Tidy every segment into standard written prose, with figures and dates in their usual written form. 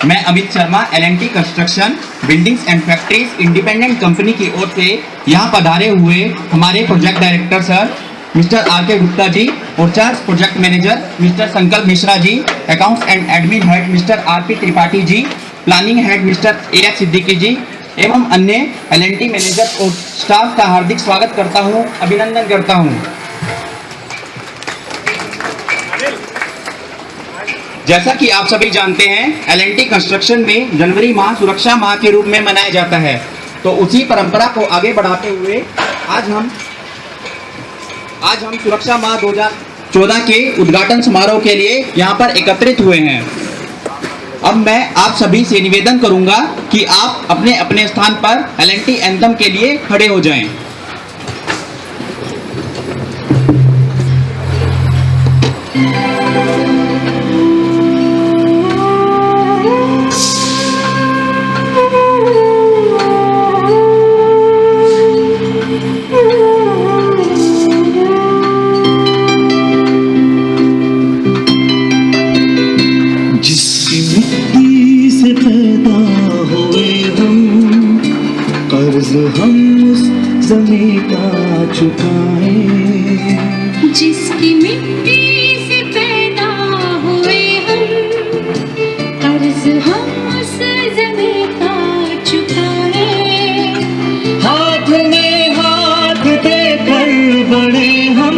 मैं Amit Sharma L&T construction buildings and factories independent company की ओर से यहाँ पधारे हुए हमारे project director sir mister R.K. Gupta ji और charge project manager mister Sankalp Mishra ji, accounts and admin head mister R.P. Tripathi ji, planning head mister A.H. Siddiqui ji एवं अन्य L&T मैनेजर और स्टाफ का हार्दिक स्वागत करता हूँ, अभिनंदन करता हूँ। जैसा कि आप सभी जानते हैं, L&T कंस्ट्रक्शन में जनवरी माह सुरक्षा माह के रूप में मनाया जाता है। तो उसी परंपरा को आगे बढ़ाते हुए आज हम सुरक्षा माह 2014 के उद्घाटन समारोह के लिए यहाँ पर एकत्रित हुए हैं। अब मैं आप सभी से निवेदन करूंगा कि आप अपने अपने स्थान पर L&T एंथम के लिए खड़े हो जाएं। हम उस ज़मीं का चुकाएं जिसकी मिट्टी से पैदा हुए हम, कर्ज हम उस ज़मीं का चुकाएं। हाथ में हाथ देकर बढ़े हम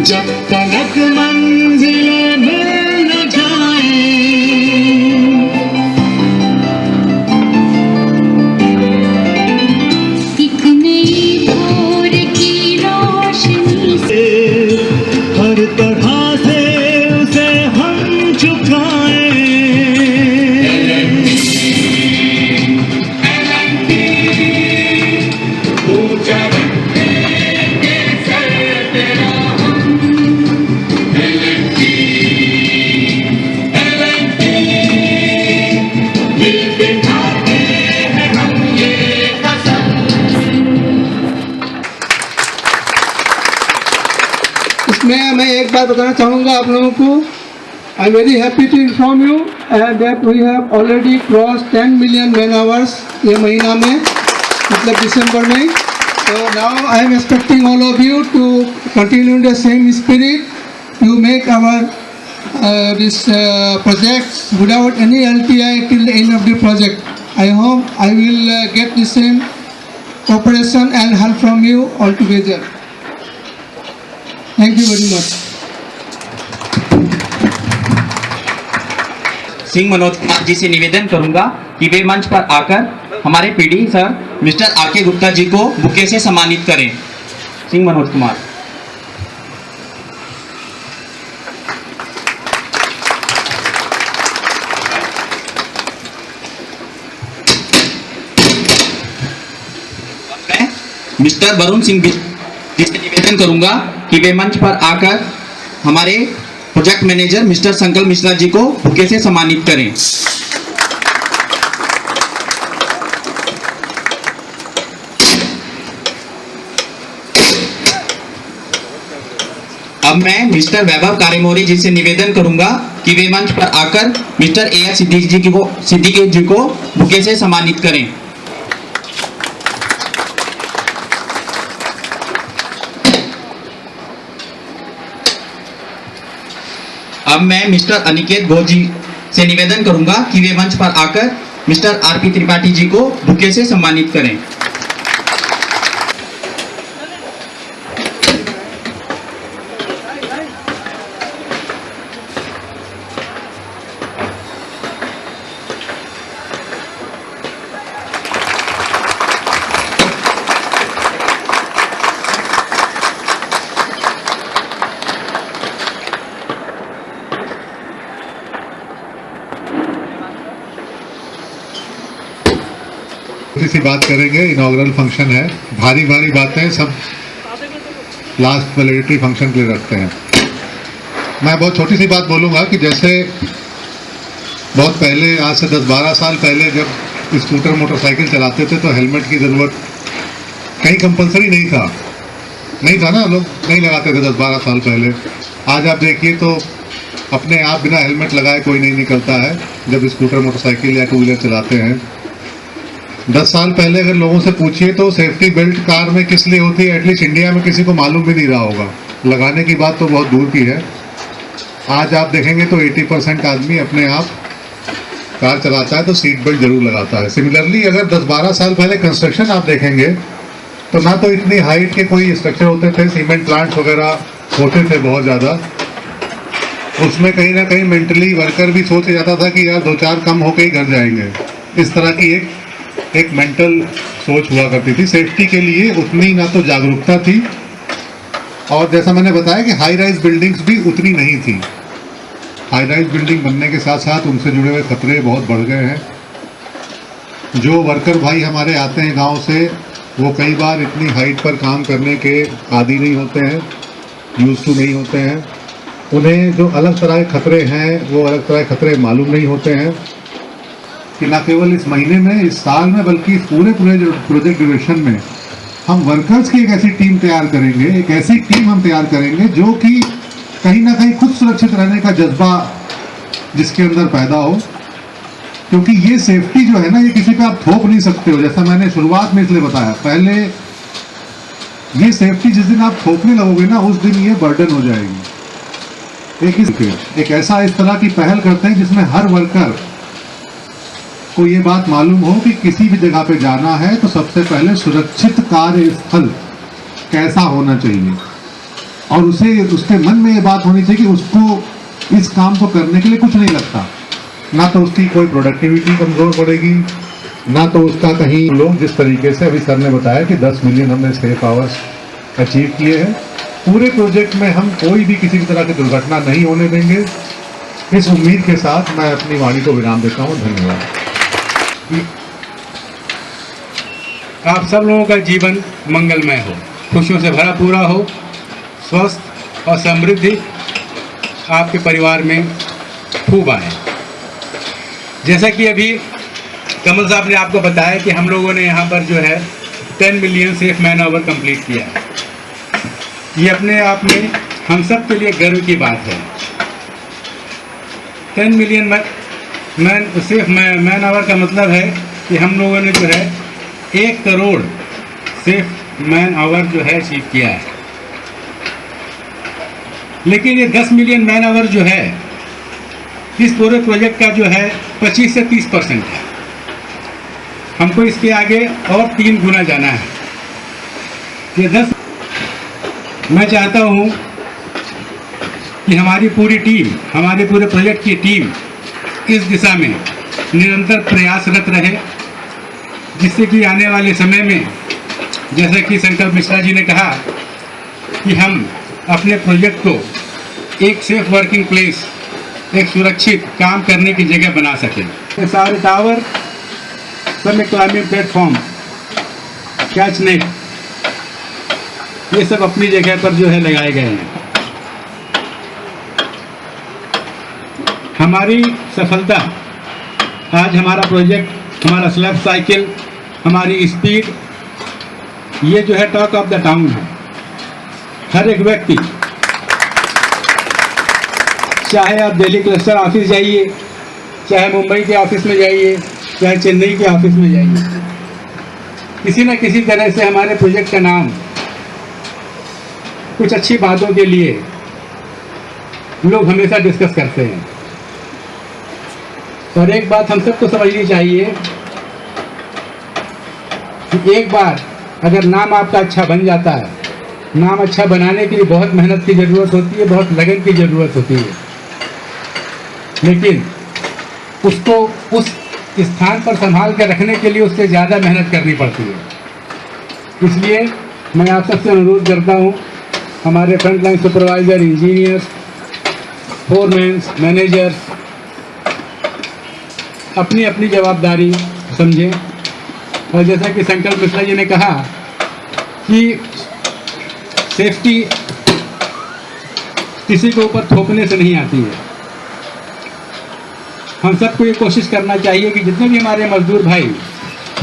जब तक मंजिल मिल न जाए। हर तरह से उसे हम चुकाएं। इसमें मैं एक बात बताना चाहूँगा आप लोगों को। I am very happy to inform you that we have already cross 10 million man hours ये महीना में, मतलब दिसंबर में। तो now I am expecting all of you to continue in the same spirit to make our this project without any LTI till the end of the project. I hope I will get the same cooperation and help from you all together. Thank you very much. Singh Manoj Kumar ji से निवेदन करूंगा कि वे मंच पर आकर हमारे PD sir mister R.K. Gupta ji को bouquet से सम्मानित करें। सिंह मनोज कुमार। मिस्टर वरुण सिंह जी से निवेदन करूंगा कि वे मंच पर आकर हमारे project manager mister Sankalp Mishra जी को बुके से सम्मानित करें। अब मैं मिस्टर वैभव कारेमोरी जी से निवेदन करूंगा कि वे मंच पर आकर मिस्टर A.H. सिद्दीकी जी को बुके से सम्मानित करें। अब मैं मिस्टर अनिकेत घोष जी से निवेदन करूंगा कि वे मंच पर आकर मिस्टर R.P. त्रिपाठी जी को बुके से सम्मानित करें। सी बात करेंगे। इनॉग्रल फंक्शन है, भारी भारी बातें सब लास्ट वैलिडिटी फंक्शन के लिए रखते हैं। मैं बहुत छोटी सी बात बोलूँगा कि जैसे बहुत पहले, आज से 10-12 साल पहले जब स्कूटर मोटरसाइकिल चलाते थे तो हेलमेट की ज़रूरत कहीं कंपलसरी नहीं था ना, लोग नहीं लगाते थे 10-12 साल पहले। आज आप देखिए तो अपने आप बिना हेलमेट लगाए कोई नहीं निकलता है जब स्कूटर मोटरसाइकिल या टू व्हीलर चलाते हैं। 10 साल पहले अगर लोगों से पूछिए तो सेफ्टी बेल्ट कार में किस लिए होती है, एटलीस्ट इंडिया में किसी को मालूम भी नहीं रहा होगा। लगाने की बात तो बहुत दूर की है। आज आप देखेंगे तो 80% आदमी अपने आप कार चलाता है तो सीट बेल्ट जरूर लगाता है। सिमिलरली अगर 10-12 साल पहले कंस्ट्रक्शन आप देखेंगे तो ना तो इतनी हाइट के कोई स्ट्रक्चर होते थे, सीमेंट प्लांट्स वगैरह होते थे बहुत ज़्यादा। उसमें कहीं ना कहीं मेंटली वर्कर भी सोच जाता था कि यार 2-4 कम होके ही घर जाएंगे। इस तरह की एक मेंटल सोच हुआ करती थी। सेफ्टी के लिए उतनी ना तो जागरूकता थी, और जैसा मैंने बताया कि हाई राइज बिल्डिंग्स भी उतनी नहीं थी। हाई राइज बिल्डिंग बनने के साथ साथ उनसे जुड़े हुए खतरे बहुत बढ़ गए हैं। जो वर्कर भाई हमारे आते हैं गांव से, वो कई बार इतनी हाइट पर काम करने के आदी नहीं होते हैं, यूज टू नहीं होते हैं। उन्हें जो अलग तरह के खतरे हैं वो अलग तरह के खतरे मालूम नहीं होते हैं कि न केवल इस महीने में, इस साल में, बल्कि इस पूरे प्रोजेक्ट ड्यूरेशन में हम वर्कर्स की एक ऐसी टीम तैयार करेंगे, एक ऐसी टीम हम तैयार करेंगे जो कि कहीं ना कहीं खुद सुरक्षित रहने का जज्बा जिसके अंदर पैदा हो। क्योंकि ये सेफ्टी जो है ना, ये किसी पे आप थोप नहीं सकते हो। जैसा मैंने शुरुआत में इसलिए बताया, पहले ये सेफ्टी जिस दिन आप थोपने लगोगे ना, उस दिन ये बर्डन हो जाएगी। एक ऐसा इस तरह की पहल करते हैं जिसमें हर वर्कर को ये बात मालूम हो कि किसी भी जगह पे जाना है तो सबसे पहले सुरक्षित कार्यस्थल कैसा होना चाहिए, और उसके मन में ये बात होनी चाहिए कि उसको इस काम को करने के लिए कुछ नहीं लगता। ना तो उसकी कोई प्रोडक्टिविटी कमजोर पड़ेगी, ना तो उसका कहीं लोग, जिस तरीके से अभी सर ने बताया कि 10 मिलियन हमने सेफ आवर्स अचीव किए हैं। पूरे प्रोजेक्ट में हम कोई भी किसी भी तरह की दुर्घटना नहीं होने देंगे। इस उम्मीद के साथ मैं अपनी वाणी को विराम देता हूँ। धन्यवाद। आप सब लोगों का जीवन मंगलमय हो, खुशियों से भरा पूरा हो, स्वस्थ और समृद्धि आपके परिवार में खूब आए। जैसा कि अभी कमल साहब ने आपको बताया कि हम लोगों ने यहाँ पर जो है 10 million safe man hour complete किया है। ये अपने आप में हम सब के लिए गर्व की बात है। 10 मिलियन सेफ मैन आवर का मतलब है कि हम लोगों ने जो है 1 करोड़ सेफ मैन आवर जो है अचीव किया है। लेकिन ये 10 मिलियन मैन आवर जो है इस पूरे प्रोजेक्ट का जो है 25 से 30% है। हमको इसके आगे और 3 गुना जाना है। ये 10 मैं चाहता हूँ कि हमारी पूरी टीम, हमारे पूरे प्रोजेक्ट की टीम इस दिशा में निरंतर प्रयासरत रहे, जिससे कि आने वाले समय में, जैसा कि संकल्प मिश्रा जी ने कहा, कि हम अपने प्रोजेक्ट को एक सेफ वर्किंग प्लेस, एक सुरक्षित काम करने की जगह बना सकें। ये सारे टावर सब में क्लाइंबिंग प्लेटफॉर्म, कैच नेट, ये सब अपनी जगह पर जो है लगाए गए हैं। हमारी सफलता, आज हमारा प्रोजेक्ट, हमारा स्लैब साइकिल, हमारी स्पीड, ये जो है टॉक ऑफ द टाउन है। हर एक व्यक्ति, चाहे आप दिल्ली क्लस्टर ऑफिस जाइए, चाहे मुंबई के ऑफिस में जाइए, चाहे चेन्नई के ऑफिस में जाइए, किसी न किसी तरह से हमारे प्रोजेक्ट का नाम कुछ अच्छी बातों के लिए लोग हमेशा डिस्कस करते हैं। और एक बात हम सबको समझनी चाहिए कि एक बार अगर नाम आपका अच्छा बन जाता है, नाम अच्छा बनाने के लिए बहुत मेहनत की ज़रूरत होती है, बहुत लगन की ज़रूरत होती है, लेकिन उसको उस स्थान पर संभाल कर रखने के लिए उससे ज़्यादा मेहनत करनी पड़ती है। इसलिए मैं आप सबसे अनुरोध करता हूँ, हमारे फ्रंटलाइन सुपरवाइज़र, इंजीनियर्स, फोरमैन्स, मैनेजर्स अपनी अपनी जवाबदारी समझें। और जैसा कि संकल्प मिश्रा जी ने कहा कि सेफ्टी किसी के ऊपर थोपने से नहीं आती है। हम सबको ये कोशिश करना चाहिए कि जितने भी हमारे मजदूर भाई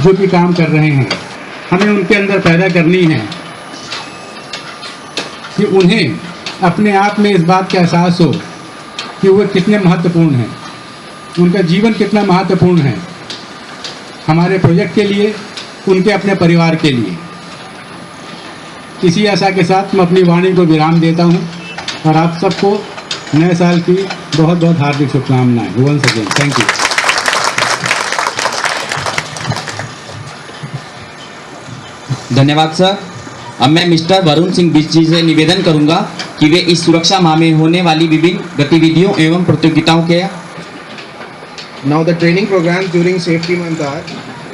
जो भी काम कर रहे हैं, हमें उनके अंदर पैदा करनी है कि उन्हें अपने आप में इस बात का एहसास हो कि वो कितने महत्वपूर्ण हैं, उनका जीवन कितना महत्वपूर्ण है हमारे प्रोजेक्ट के लिए, उनके अपने परिवार के लिए। इसी आशा के साथ मैं अपनी वाणी को विराम देता हूँ और आप सबको नए साल की बहुत बहुत हार्दिक शुभकामनाएं। Once again thank you. धन्यवाद सर। अब मैं मिस्टर वरुण सिंह बिष्ट जी से निवेदन करूंगा कि वे इस सुरक्षा माह में होने वाली विभिन्न गतिविधियों एवं प्रतियोगिताओं के Now the training programs during safety month are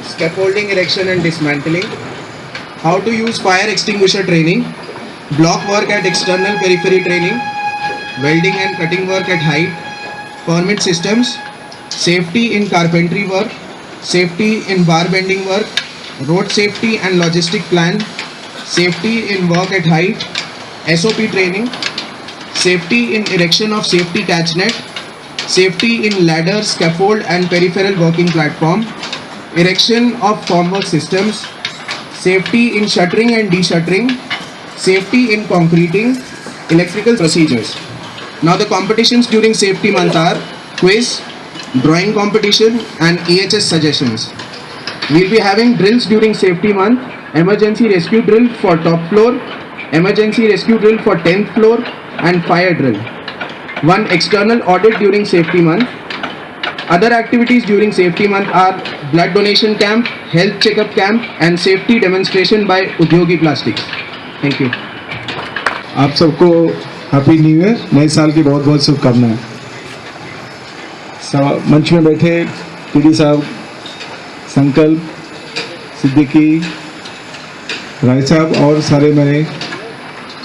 scaffolding erection and dismantling, how to use fire extinguisher training, block work at external periphery training, welding and cutting work at height, permit systems, safety in carpentry work, safety in bar bending work, road safety and logistic plan, safety in work at height, SOP training, safety in erection of safety catch net, safety in ladder, scaffold and peripheral working platform, erection of formwork systems, safety in shuttering and de-shuttering, safety in concreting, electrical procedures. Now the competitions during safety month are quiz, drawing competition and EHS suggestions. We'll be having drills during safety month, emergency rescue drill for top floor, emergency rescue drill for 10th floor and fire drill. One external audit during safety month. Other activities during safety month are blood donation camp, health checkup camp and safety demonstration by Udyogi Plastics. Thank you. आप सबको happy new year, नए साल की बहुत बहुत शुभकामनाएं। मंच में बैठे पीडी साहब, संकल्प, सिद्दीकी, राय साहब और सारे मेरे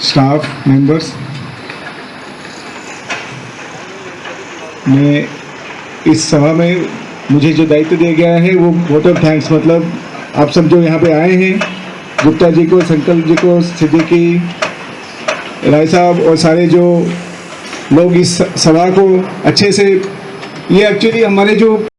स्टाफ मेंबर्स, मैं इस सभा में मुझे जो दायित्व दिया गया है वो वोट ऑफ थैंक्स, मतलब आप सब जो यहाँ पे आए हैं, गुप्ता जी को, संकल्प जी को, सिद्दीकी, राय साहब और सारे जो लोग इस सभा को अच्छे से, ये एक्चुअली हमारे जो